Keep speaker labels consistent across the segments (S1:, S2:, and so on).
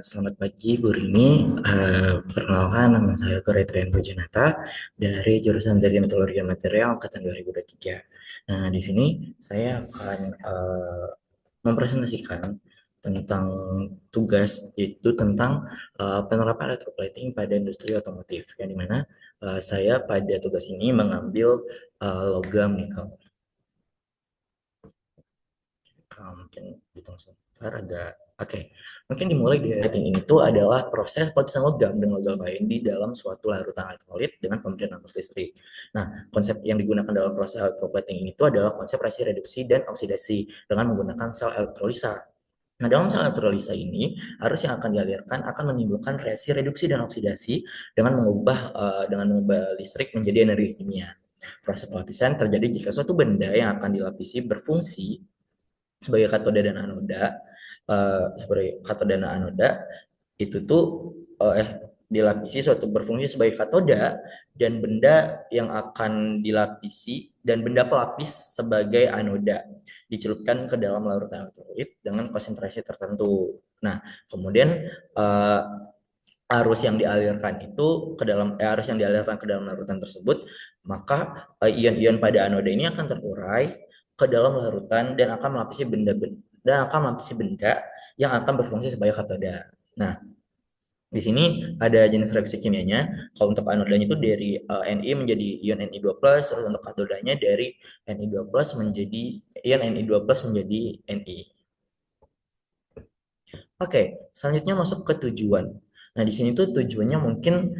S1: Selamat pagi Bu Rini. Perkenalkan nama saya Koretrian Pujanata dari jurusan Teknik Metalurgi dan Material angkatan 2023. Nah, di sini saya akan mempresentasikan tentang tugas yaitu tentang penerapan electroplating pada industri otomotif, yang dimana saya pada tugas ini mengambil logam nikel. Mungkin hitung sebentar agak oke. Mungkin dimulai dari setting ini tuh adalah proses pelapisan logam dengan logam lain di dalam suatu larutan elektrolit dengan pemberian arus listrik. Nah, konsep yang digunakan dalam proses electroplating ini tuh adalah konsep reaksi reduksi dan oksidasi dengan menggunakan sel elektrolisa. Nah, dalam sel elektrolisa ini, arus yang akan dialirkan akan menimbulkan reaksi reduksi dan oksidasi dengan mengubah listrik menjadi energi kimia. Proses pelapisan terjadi jika suatu benda yang akan dilapisi berfungsi sebagai katoda dan anoda, sebagai katoda dan anoda itu tuh dilapisi suatu berfungsi sebagai katoda, dan benda yang akan dilapisi dan benda pelapis sebagai anoda dicelupkan ke dalam larutan elektrolit dengan konsentrasi tertentu. Nah, kemudian uh, arus yang dialirkan ke dalam larutan tersebut, maka ion-ion pada anoda ini akan terurai ke dalam larutan dan akan melapisi benda yang akan berfungsi sebagai katoda. Nah, di sini ada jenis reaksi kimianya. Kalau untuk anodanya itu dari Ni menjadi ion Ni2+, terus untuk katodanya dari Ni2+ menjadi ion Ni2+ menjadi Ni. Oke, selanjutnya masuk ke tujuan. Nah, di sini tuh tujuannya mungkin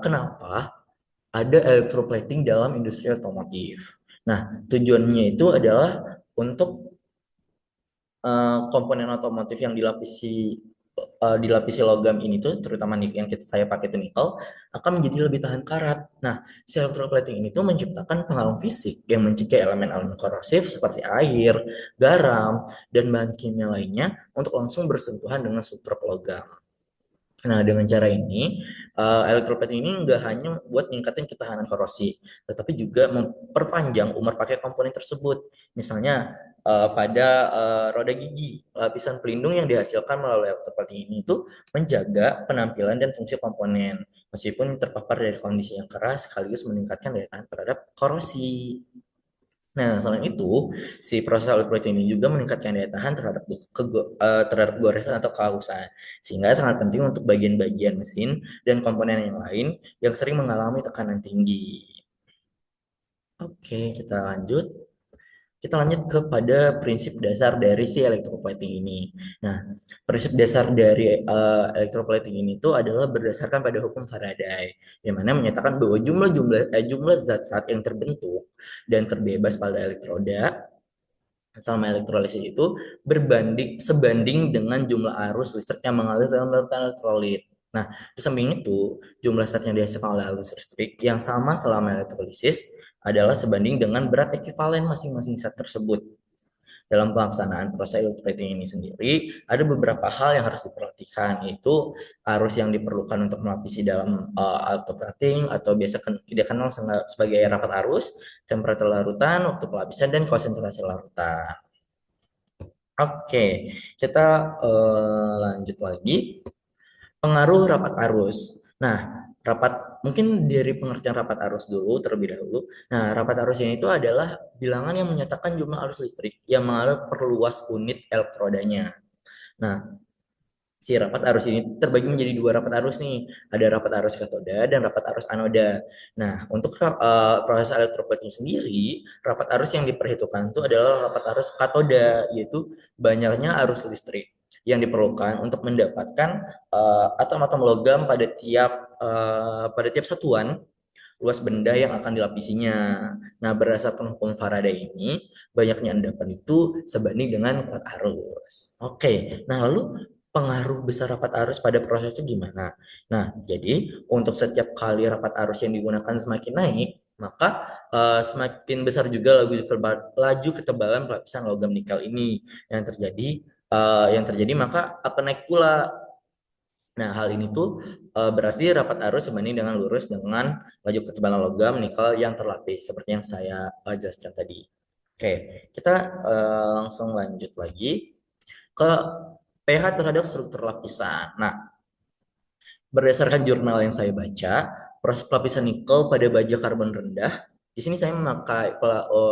S1: kenapa ada electroplating dalam industri otomotif. Nah, tujuannya itu adalah untuk komponen otomotif yang dilapisi logam ini tuh, terutama yang saya pakai itu nikel, akan menjadi lebih tahan karat. Nah, si electroplating ini tuh menciptakan penghalang fisik yang mencegah elemen-elemen korosif seperti air, garam, dan bahan kimia lainnya untuk langsung bersentuhan dengan substrat logam. Nah, dengan cara ini, electroplating ini nggak hanya buat meningkatkan ketahanan korosi, tetapi juga memperpanjang umur pakai komponen tersebut. Misalnya, pada roda gigi, lapisan pelindung yang dihasilkan melalui electroplating ini itu menjaga penampilan dan fungsi komponen, meskipun terpapar dari kondisi yang keras, sekaligus meningkatkan daya tahan terhadap korosi. Nah, selain itu, si proses electrolyte ini juga meningkatkan daya tahan terhadap goresan atau kehausan, sehingga sangat penting untuk bagian-bagian mesin dan komponen yang lain yang sering mengalami tekanan tinggi. Oke, kita lanjut kepada prinsip dasar dari si electroplating ini. Nah, prinsip dasar dari electroplating ini tuh adalah berdasarkan pada hukum Faraday, yang mana menyatakan bahwa jumlah zat-zat yang terbentuk dan terbebas pada elektroda selama elektrolisis itu sebanding dengan jumlah arus listrik yang mengalir dalam larutan elektrolit. Nah, di samping itu, jumlah zat yang dihasilkan oleh arus listrik yang sama selama elektrolisis adalah sebanding dengan berat ekivalen masing-masing zat tersebut. Dalam pelaksanaan proses electroplating ini sendiri, ada beberapa hal yang harus diperhatikan, yaitu arus yang diperlukan untuk melapisi dalam electroplating atau biasa dikenal sebagai rapat arus, temperatur larutan, waktu pelapisan, dan konsentrasi larutan. Oke, kita lanjut lagi. Pengaruh rapat arus. Nah, mungkin dari pengertian rapat arus dulu terlebih dahulu. Nah, rapat arus ini itu adalah bilangan yang menyatakan jumlah arus listrik yang mengalir per luas unit elektrodanya. Nah, si rapat arus ini terbagi menjadi dua rapat arus nih. Ada rapat arus katoda dan rapat arus anoda. Nah, untuk proses elektroplating sendiri, rapat arus yang diperhitungkan itu adalah rapat arus katoda, yaitu banyaknya arus listrik yang diperlukan untuk mendapatkan atom-atom logam pada tiap satuan luas benda yang akan dilapisinya. Nah, berdasarkan hukum Faraday ini, banyaknya endapan itu sebanding dengan kuat arus. Oke, nah lalu pengaruh besar rapat arus pada proses itu gimana? Nah, jadi untuk setiap kali rapat arus yang digunakan semakin naik, maka semakin besar juga laju ketebalan pelapisan logam nikel ini yang terjadi maka akan naik pula. Nah, hal ini tuh berarti rapat arus sebanding dengan lurus dengan laju ketebalan logam nikel yang terlapis, seperti yang saya jelaskan tadi. Oke, kita langsung lanjut lagi ke pH terhadap struktur lapisan. Nah, berdasarkan jurnal yang saya baca, proses pelapisan nikel pada baja karbon rendah, di sini saya memakai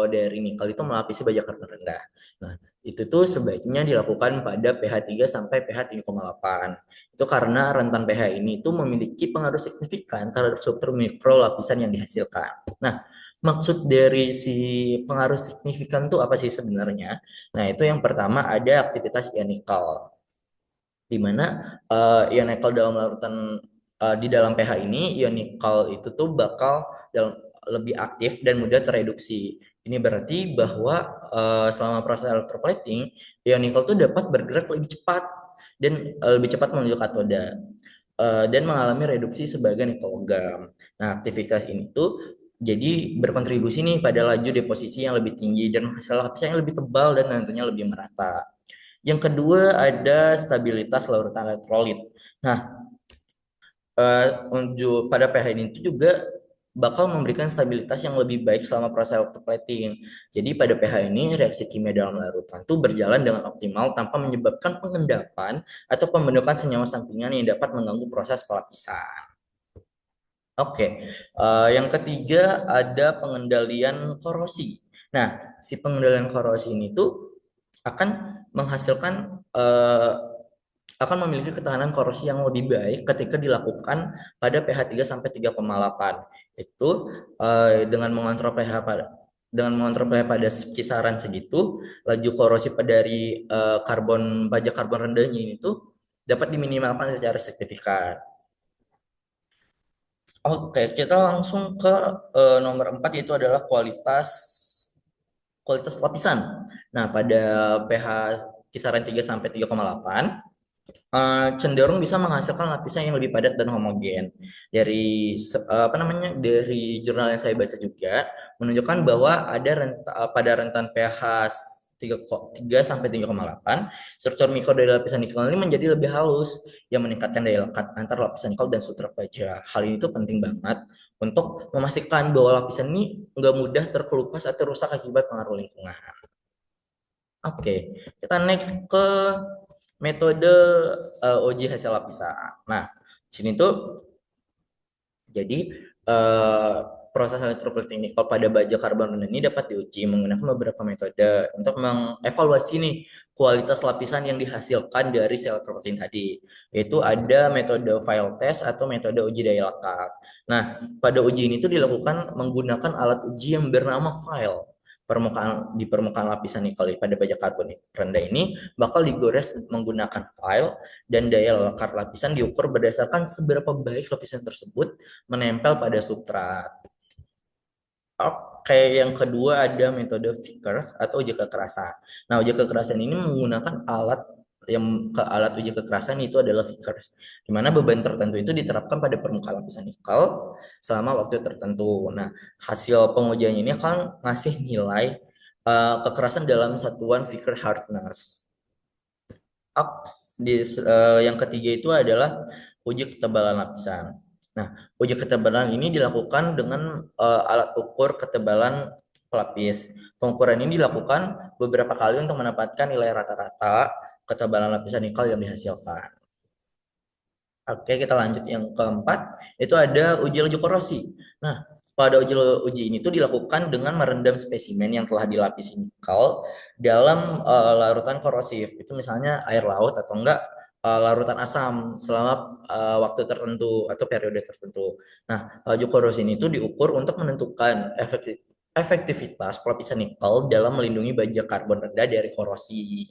S1: dari nikel itu melapisi baja karbon rendah. Nah, itu tuh sebaiknya dilakukan pada pH 3 sampai pH 3,8. Itu karena rentan pH ini tuh memiliki pengaruh signifikan terhadap struktur mikro lapisan yang dihasilkan. Nah, maksud dari si pengaruh signifikan tuh apa sih sebenarnya? Nah, itu yang pertama ada aktivitas ion nikel di mana ion nikel dalam larutan di dalam pH ini ion nikel itu tuh bakal dalam, lebih aktif dan mudah tereduksi. Ini berarti bahwa selama proses electroplating ion nikel tuh dapat bergerak lebih cepat dan lebih cepat menuju katoda dan mengalami reduksi sebagai nikel logam. Nah, aktivitas ini tuh jadi berkontribusi nih pada laju deposisi yang lebih tinggi dan menghasilkan lapisan yang lebih tebal dan tentunya lebih merata. Yang kedua ada stabilitas larutan elektrolit. Nah, pada pH ini itu juga bakal memberikan stabilitas yang lebih baik selama proses electroplating. Jadi pada pH ini reaksi kimia dalam larutan itu berjalan dengan optimal tanpa menyebabkan pengendapan atau pembentukan senyawa sampingan yang dapat mengganggu proses pelapisan. Oke, yang ketiga ada pengendalian korosi. Nah, si pengendalian korosi ini tuh akan menghasilkan akan memiliki ketahanan korosi yang lebih baik ketika dilakukan pada pH 3 sampai 3,8. Itu dengan mengontrol pH pada kisaran segitu, laju korosi dari baja karbon rendahnya ini tuh dapat diminimalkan secara signifikan. Oke, kita langsung ke nomor 4 yaitu adalah kualitas lapisan. Nah, pada pH kisaran 3 sampai 3,8 cenderung bisa menghasilkan lapisan yang lebih padat dan homogen. Apa namanya? Dari jurnal yang saya baca juga menunjukkan bahwa pada rentan pH 3 sampai 3,8, struktur mikro dari lapisan nikel ini menjadi lebih halus yang meningkatkan daya lekat antar lapisan nikel dan sutra baja. Hal ini tuh penting banget untuk memastikan bahwa lapisan ini nggak mudah terkelupas atau rusak akibat pengaruh lingkungan. Oke, kita next ke metode uji hasil lapisan. Nah, di sini tuh jadi eh, proses elektroplating nikel pada baja karbon ini dapat diuji menggunakan beberapa metode untuk mengevaluasi nih kualitas lapisan yang dihasilkan dari sel elektroplating tadi. Yaitu ada metode file test atau metode uji daya lekat. Nah, pada uji ini tuh dilakukan menggunakan alat uji yang bernama file. Permukaan lapisan nikel pada baja karbon rendah ini bakal digores menggunakan file dan daya lekat lapisan diukur berdasarkan seberapa baik lapisan tersebut menempel pada substrat. Oke, yang kedua ada metode Vickers atau uji kekerasan. Nah, uji kekerasan ini menggunakan alat uji kekerasan itu adalah Vickers, di mana beban tertentu itu diterapkan pada permukaan lapisan nikel selama waktu tertentu. Nah, hasil pengujiannya ini akan ngasih nilai kekerasan dalam satuan Vickers hardness. Yang ketiga itu adalah uji ketebalan lapisan. Nah, uji ketebalan ini dilakukan dengan alat ukur ketebalan pelapis. Pengukuran ini dilakukan beberapa kali untuk mendapatkan nilai rata-rata ketebalan lapisan nikel yang dihasilkan. Oke, kita lanjut yang keempat, itu ada uji laju korosi. Nah, pada uji ini tuh dilakukan dengan merendam spesimen yang telah dilapisi nikel dalam larutan korosif. Itu misalnya air laut atau enggak larutan asam selama waktu tertentu atau periode tertentu. Nah, laju korosi ini tuh diukur untuk menentukan efektivitas pelapisan nikel dalam melindungi baja karbon rendah dari korosi.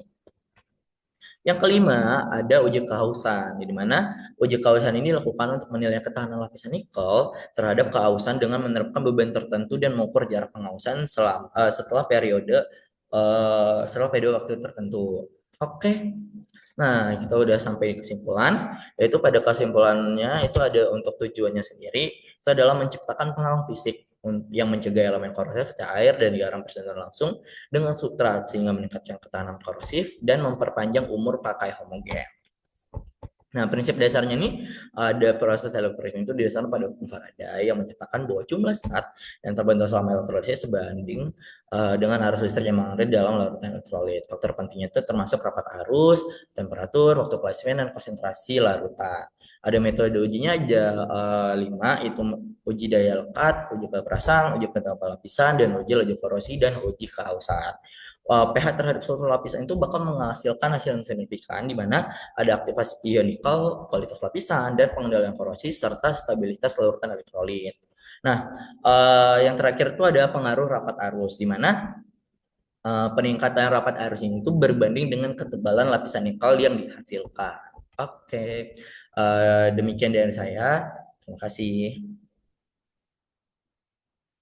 S1: Yang kelima, ada uji kehausan, di mana uji kehausan ini dilakukan untuk menilai ketahanan lapisan nikel terhadap kehausan dengan menerapkan beban tertentu dan mengukur jarak penghausan setelah periode waktu tertentu. Oke, nah kita udah sampai di kesimpulan, yaitu pada kesimpulannya itu ada untuk tujuannya sendiri, itu adalah menciptakan penghalang fisik yang mencegah elemen korosif cair dan garam bersentuhan langsung dengan substrat sehingga meningkatkan ketahanan korosif dan memperpanjang umur pakai homogen. Nah, prinsip dasarnya nih ada proses elektrolysis itu didasarkan pada hukum Faraday yang menyatakan bahwa jumlah zat yang terbentuk selama elektrolisis sebanding dengan arus listrik yang mengalir dalam larutan elektrolit. Faktor pentingnya itu termasuk rapat arus, temperatur, waktu plasma, dan konsentrasi larutan. Ada metode ujinya aja lima, itu uji daya lekat, uji keperasan, uji penetapan lapisan, dan uji laju korosi, dan uji keausan. pH terhadap suatu lapisan itu bakal menghasilkan hasil yang signifikan di mana ada aktivasi ion nikel, kualitas lapisan, dan pengendalian korosi, serta stabilitas larutan elektrolit. Nah, yang terakhir itu ada pengaruh rapat arus, di mana peningkatan rapat arus ini itu berbanding dengan ketebalan lapisan nikel yang dihasilkan. Oke, demikian dari saya. Terima kasih.